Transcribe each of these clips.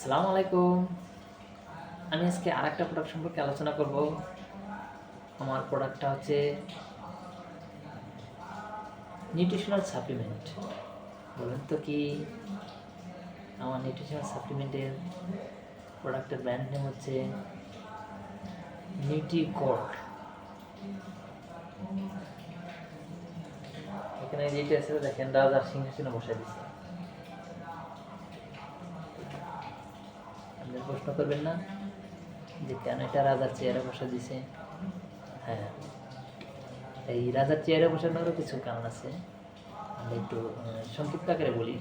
আসসালামু আলাইকুম। আমি আজকে আরেকটা প্রোডাক্ট সম্পর্কে আলোচনা করব। আমার প্রোডাক্টটা হচ্ছে নিউট্রিশনাল সাপ্লিমেন্ট। বলুন তো কি? আমার নিউট্রিশনাল সাপ্লিমেন্টের প্রোডাক্টের ব্র্যান্ড নেম হচ্ছে নিউট্রিগোল্ড। এখানে যেটা আছে দেখেন, রাজার সিংহাসনে বসে দিচ্ছে। আপনি প্রশ্ন করবেন না যে কেন এটা রাজার চেয়ারে বসে দিছে? হ্যাঁ, এই রাজার চেয়ারে বসানোরও কিছু কারণ আছে। আমরা একটু সংক্ষিপ্ত আকারে বলি।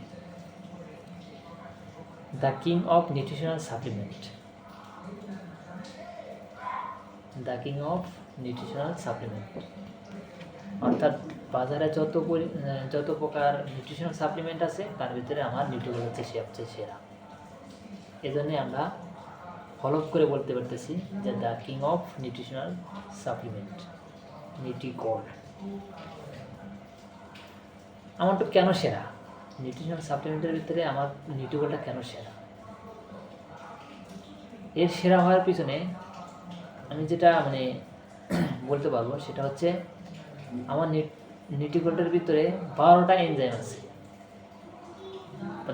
The king of nutritional supplement. The king of nutritional supplement অর্থাৎ বাজারে যত প্রকার নিউট্রিশনাল সাপ্লিমেন্ট আছে তার ভিতরে আমার নিউট্রিগোল্ড হচ্ছে সবচেয়ে সেরা। এজন্যই আমরা ফলো করে বলতে পারতেছি যে the king of nutritional supplement Nutrigold. আমার তো কেন সেরা? নিউট্রিশনাল সাপ্লিমেন্টের ভিতরে আমার নিউট্রিগোল্ডটা কেন সেরা? এর সেরা হওয়ার পিছনে আমি যেটা বলতে পারবো সেটা হচ্ছে আমার নিউট্রিগোল্ডের ভিতরে 12টা এনজাইম আছে,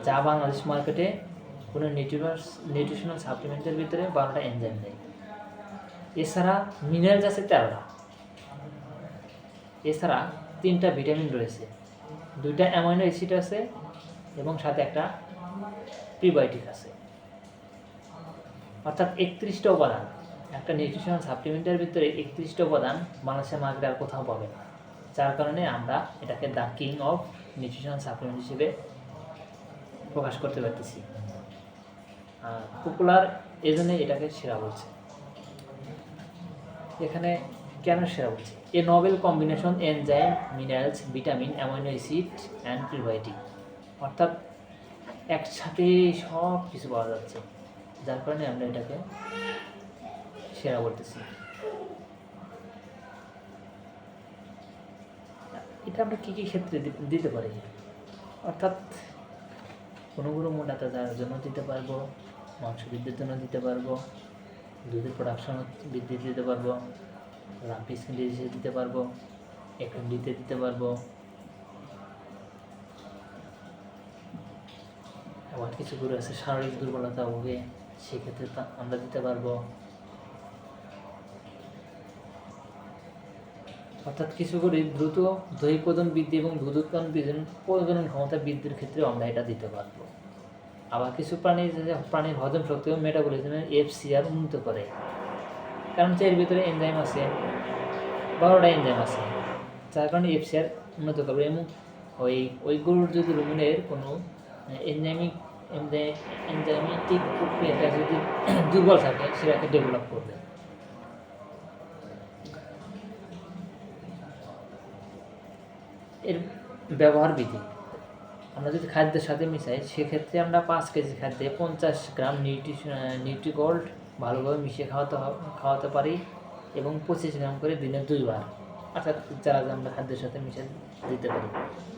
যা বাংলাদেশ মার্কেটে কোনো নিউট্রিশনাল সাপ্লিমেন্টের ভিতরে 12টা এনজাইম নেই। এছাড়া মিনারেলস আছে 13টা। এছাড়া 3টা ভিটামিন রয়েছে, 2টা অ্যামাইনো অ্যাসিড আছে এবং সাথে একটা প্রিবায়োটিক আছে। অর্থাৎ 31টা উপাদান। একটা নিউট্রিশনাল সাপ্লিমেন্টের ভিতরে 31টা উপাদান বাংলাদেশের মার্কেটে আর কোথাও পাবে না। যার কারণে আমরা এটাকে the king of nutritional supplement হিসেবে প্রকাশ করতে পারতেছি। পপুলার এজন্য এটাকে সেরা বলছে। এখানে কেন সেরা বলছে? A novel combination enzyme, minerals, vitamin, amino acid and prebiotic, অর্থাৎ একসাথে সব কিছু পাওয়া যাচ্ছে, যার কারণে আমরা এটাকে সেরা বলতেছি। এটা আমরা কী কী ক্ষেত্রে দিতে পারি? অর্থাৎ কোনো মোটা তাজার জন্য দিতে পারবো, মাংস বৃদ্ধির জন্য দিতে পারবো, দুধের প্রোডাকশন বৃদ্ধি দিতে পারবো, লাম্পি স্কিন ডিজিজে দিতে পারবো, এফএমডিতে দিতে পারবো। আবার কিছু গরু আছে শারীরিক দুর্বলতা ভোগে, সেক্ষেত্রে আমরা দিতে পারবো। অর্থাৎ কিছু গরু দ্রুত দহি প্রদান বৃদ্ধি এবং দুধ উৎপাদন প্রজনন ক্ষমতা বৃদ্ধির ক্ষেত্রে আমরা এটা দিতে পারবো। আবার কিছু প্রাণীর হজম শক্তি এবং মেটাবলিজমের এফসিআর উন্নত করে, কারণ এর ভিতরে এনজাইম আছে, 12টা এনজাইম আছে, যার কারণে এফসিআর উন্নত করবে। এবং ওই গরুর যদি রুমের কোনো এনজাইমেটিক প্রক্রিয়াটা যদি দুর্বল থাকে সেটাকে ডেভেলপ করবে। এর ব্যবহার বিধি আমরা যদি খাদ্যের সাথে মিশাই, সেক্ষেত্রে আমরা 5 কেজি খাদ্যে 50 গ্রাম নিউট্রিগোল্ড ভালোভাবে মিশিয়ে খাওয়াতে পারি এবং 25 গ্রাম করে দিনে 2 বার, অর্থাৎ যারা আমরা খাদ্যের সাথে মিশে দিতে পারি।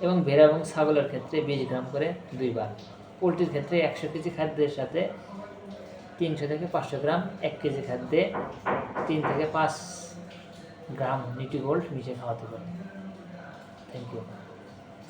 এবং ভেড়া এবং ছাগলের ক্ষেত্রে 20 গ্রাম করে 2 বার। পোলট্রির ক্ষেত্রে 100 কেজি খাদ্যের সাথে 300 থেকে 500 গ্রাম, 1 কেজি খাদ্যে 3 থেকে 5 গ্রাম নিউট্রিগোল্ড মিশিয়ে খাওয়াতে পারি। Thank you.